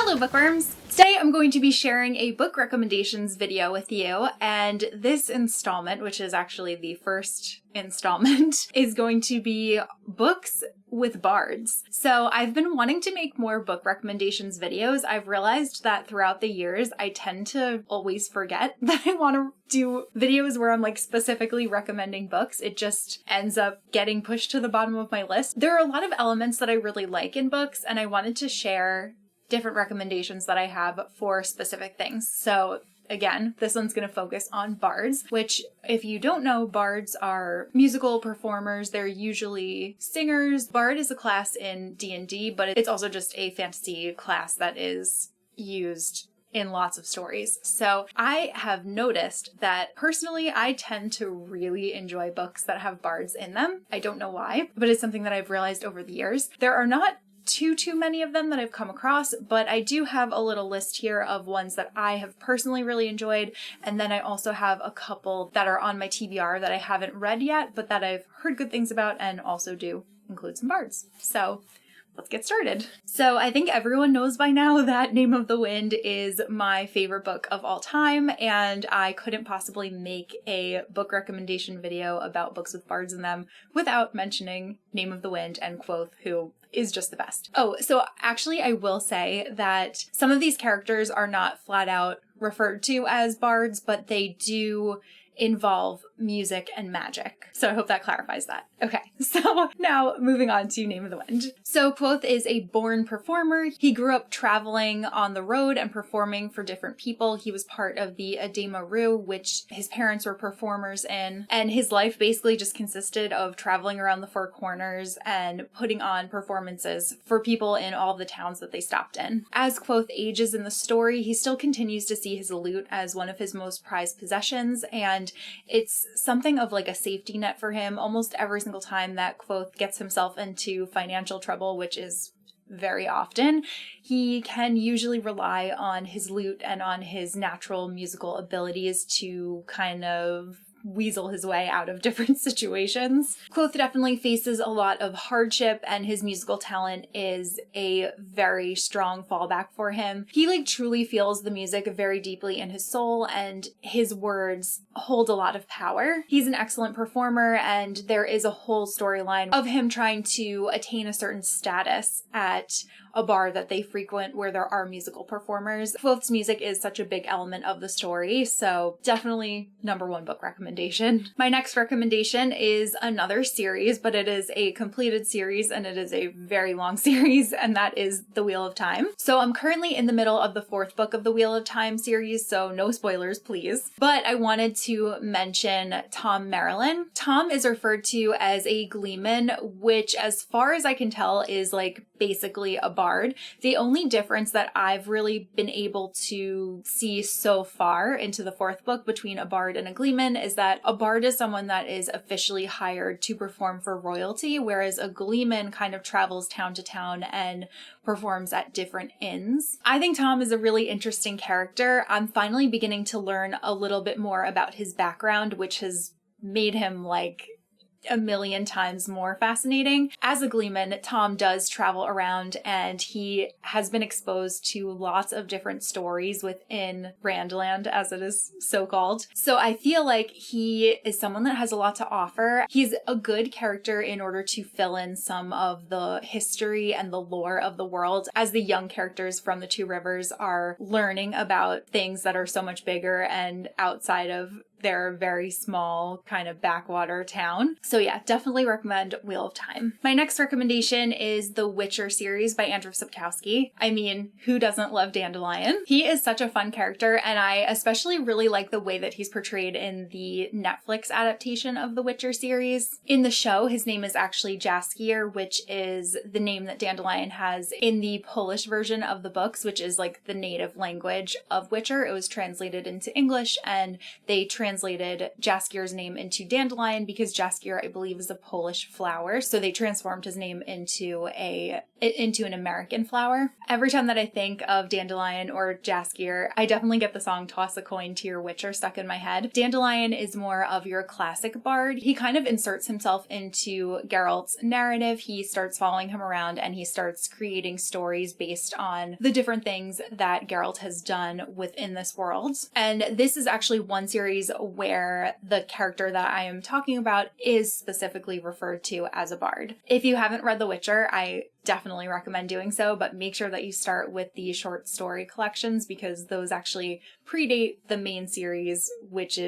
Hello bookworms! Today I'm going to be sharing a book recommendations video with you, and this installment, which is actually the first installment, is going to be books with bards. So I've been wanting to make more book recommendations videos. I've realized that throughout the years I tend to always forget that I want to do videos where I'm like specifically recommending books. It just ends up getting pushed to the bottom of my list. There are a lot of elements that I really like in books, and I wanted to share different recommendations that I have for specific things. So again, this one's going to focus on bards, which if you don't know, bards are musical performers. They're usually singers. Bard is a class in D&D, but it's also just a fantasy class that is used in lots of stories. So I have noticed that personally, I tend to really enjoy books that have bards in them. I don't know why, but it's something that I've realized over the years. There are not too many of them that I've come across, but I do have a little list here of ones that I have personally really enjoyed, and then I also have a couple that are on my TBR that I haven't read yet, but that I've heard good things about and also do include some bards. So let's get started. So I think everyone knows by now that Name of the Wind is my favorite book of all time, and I couldn't possibly make a book recommendation video about books with bards in them without mentioning Name of the Wind and Quoth, who is just the best. Oh, so actually I will say that some of these characters are not flat out referred to as bards, but they do involve music and magic. So I hope that clarifies that. Okay, so now moving on to Name of the Wind. So Quoth is a born performer. He grew up traveling on the road and performing for different people. He was part of the Adema Rue, which his parents were performers in, and his life basically just consisted of traveling around the Four Corners and putting on performances for people in all of the towns that they stopped in. As Quoth ages in the story, he still continues to see his lute as one of his most prized possessions, and it's something of like a safety net for him almost every single time that Quoth gets himself into financial trouble, which is very often. He can usually rely on his lute and on his natural musical abilities to kind of weasel his way out of different situations. Quoth definitely faces a lot of hardship, and his musical talent is a very strong fallback for him. He truly feels the music very deeply in his soul, and his words hold a lot of power. He's an excellent performer, and there is a whole storyline of him trying to attain a certain status at a bar that they frequent where there are musical performers. Quoth's music is such a big element of the story, so definitely #1 book recommendation. My next recommendation is another series, but it is a completed series and it is a very long series, and that is The Wheel of Time. So I'm currently in the middle of the 4th book of the Wheel of Time series, so no spoilers, please. But I wanted to mention Tom Merrilin. Tom is referred to as a gleeman, which as far as I can tell is basically a bard. The only difference that I've really been able to see so far into the 4th book between a bard and a gleeman is that a bard is someone that is officially hired to perform for royalty, whereas a gleeman kind of travels town to town and performs at different inns. I think Tom is a really interesting character. I'm finally beginning to learn a little bit more about his background, which has made him a million times more fascinating. As a gleeman, Tom does travel around, and he has been exposed to lots of different stories within Randland, as it is so called. So I feel like he is someone that has a lot to offer. He's a good character in order to fill in some of the history and the lore of the world as the young characters from the Two Rivers are learning about things that are so much bigger and outside of their very small kind of backwater town. So yeah, definitely recommend Wheel of Time. My next recommendation is the Witcher series by Andrew Sapkowski. I mean, who doesn't love Dandelion? He is such a fun character, and I especially really like the way that he's portrayed in the Netflix adaptation of the Witcher series. In the show, his name is actually Jaskier, which is the name that Dandelion has in the Polish version of the books, which is the native language of Witcher. It was translated into English, and they translated translated Jaskier's name into Dandelion because Jaskier, I believe, is a Polish flower. So they transformed his name into an American flower. Every time that I think of Dandelion or Jaskier, I definitely get the song Toss a Coin to Your Witcher stuck in my head. Dandelion is more of your classic bard. He kind of inserts himself into Geralt's narrative. He starts following him around and he starts creating stories based on the different things that Geralt has done within this world. And this is actually one series where the character that I am talking about is specifically referred to as a bard. If you haven't read The Witcher, I definitely recommend doing so, but make sure that you start with the short story collections because those actually predate the main series, which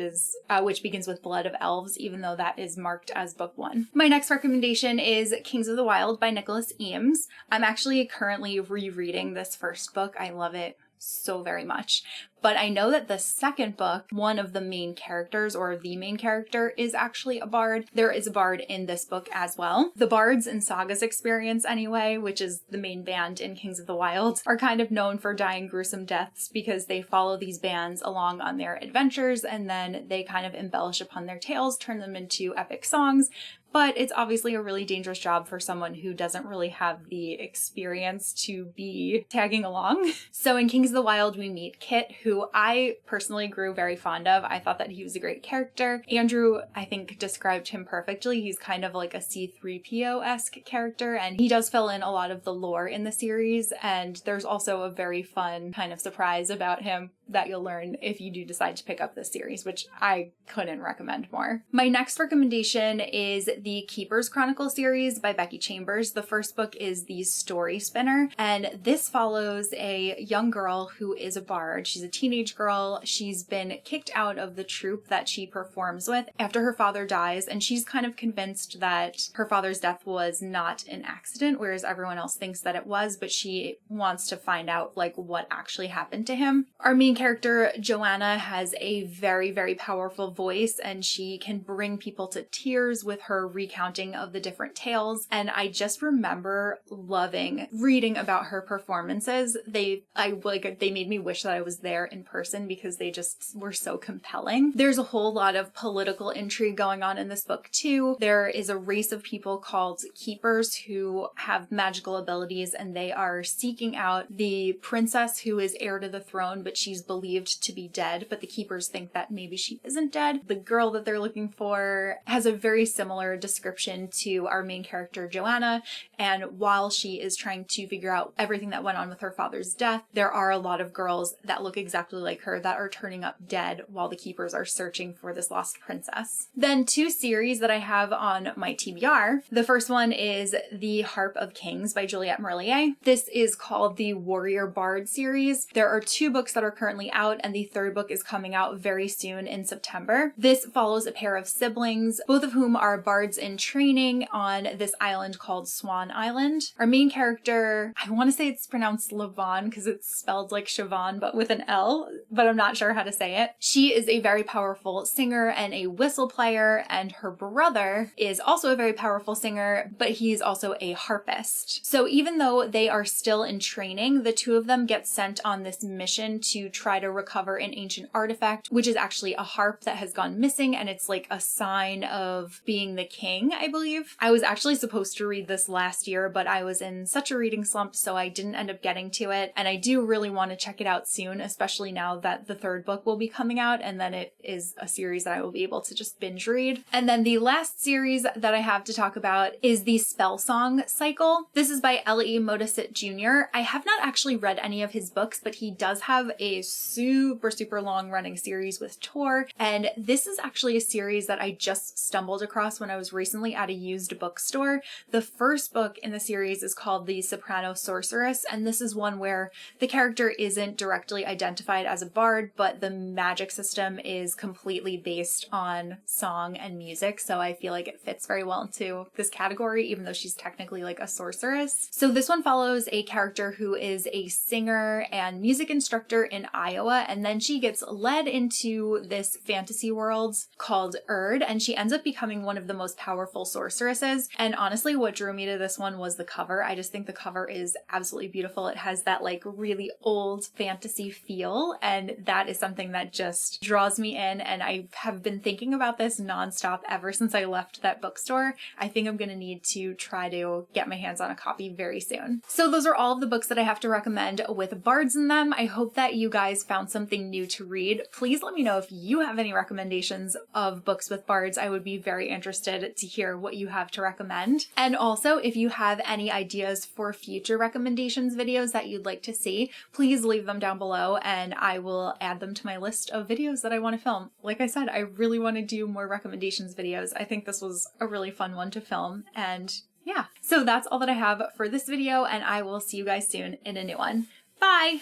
begins with Blood of Elves, even though that is marked as book 1. My next recommendation is Kings of the Wild by Nicholas Eames. I'm actually currently rereading this first book. I love it so very much. But I know that the second book, one of the main characters or the main character is actually a bard. There is a bard in this book as well. The Bards in Saga's experience anyway, which is the main band in Kings of the Wild, are kind of known for dying gruesome deaths because they follow these bands along on their adventures and then they kind of embellish upon their tales, turn them into epic songs. But it's obviously a really dangerous job for someone who doesn't really have the experience to be tagging along. So in Kings of the Wild, we meet Kit, who I personally grew very fond of. I thought that he was a great character. Andrew, I think, described him perfectly. He's kind of like a C-3PO-esque character, and he does fill in a lot of the lore in the series, and there's also a very fun kind of surprise about him that you'll learn if you do decide to pick up this series, which I couldn't recommend more. My next recommendation is the Keepers Chronicle series by Becky Chambers. The first book is The Story Spinner, and this follows a young girl who is a bard. She's a teenage girl. She's been kicked out of the troupe that she performs with after her father dies, and she's kind of convinced that her father's death was not an accident, whereas everyone else thinks that it was, but she wants to find out like what actually happened to him. Our main character, Joanna, has a very, very powerful voice, and she can bring people to tears with her recounting of the different tales. And I just remember loving reading about her performances. They made me wish that I was there in person because they just were so compelling. There's a whole lot of political intrigue going on in this book too. There is a race of people called Keepers who have magical abilities, and they are seeking out the princess who is heir to the throne, but she's believed to be dead, but the Keepers think that maybe she isn't dead. The girl that they're looking for has a very similar description to our main character, Joanna, and while she is trying to figure out everything that went on with her father's death, there are a lot of girls that look exactly like her that are turning up dead while the Keepers are searching for this lost princess. Then 2 series that I have on my TBR. The first one is The Harp of Kings by Juliette Merlier. This is called the Warrior Bard series. There are 2 books that are currently out, and the 3rd book is coming out very soon in September. This follows a pair of siblings, both of whom are bards in training on this island called Swan Island. Our main character, I want to say it's pronounced Lavon because it's spelled like Siobhan but with an L, but I'm not sure how to say it. She is a very powerful singer and a whistle player, and her brother is also a very powerful singer, but he's also a harpist. So even though they are still in training, the 2 of them get sent on this mission to try to recover an ancient artifact, which is actually a harp that has gone missing, and it's like a sign of being the king, I believe. I was actually supposed to read this last year, but I was in such a reading slump, so I didn't end up getting to it, and I do really want to check it out soon, especially now that the 3rd book will be coming out, and then it is a series that I will be able to just binge read. And then the last series that I have to talk about is the Spellsong Cycle. This is by L.E. Modesitt Jr. I have not actually read any of his books, but he does have a super long running series with Tor, and this is actually a series that I just stumbled across when I was recently at a used bookstore. The first book in the series is called The Soprano Sorceress, and this is one where the character isn't directly identified as a bard, but the magic system is completely based on song and music, so I feel like it fits very well into this category, even though she's technically like a sorceress. So this one follows a character who is a singer and music instructor in Iowa, and then she gets led into this fantasy world called Erd, and she ends up becoming one of the most powerful sorceresses. And honestly, what drew me to this one was the cover. I just think the cover is absolutely beautiful. It has that like really old fantasy feel, and and that is something that just draws me in, and I have been thinking about this nonstop ever since I left that bookstore. I think I'm going to need to try to get my hands on a copy very soon. So those are all of the books that I have to recommend with Bards in them. I hope that you guys found something new to read. Please let me know if you have any recommendations of books with Bards. I would be very interested to hear what you have to recommend. And also, if you have any ideas for future recommendations videos that you'd like to see, please leave them down below and I will add them to my list of videos that I want to film. Like I said, I really want to do more recommendations videos. I think this was a really fun one to film, and yeah. So that's all that I have for this video, and I will see you guys soon in a new one. Bye!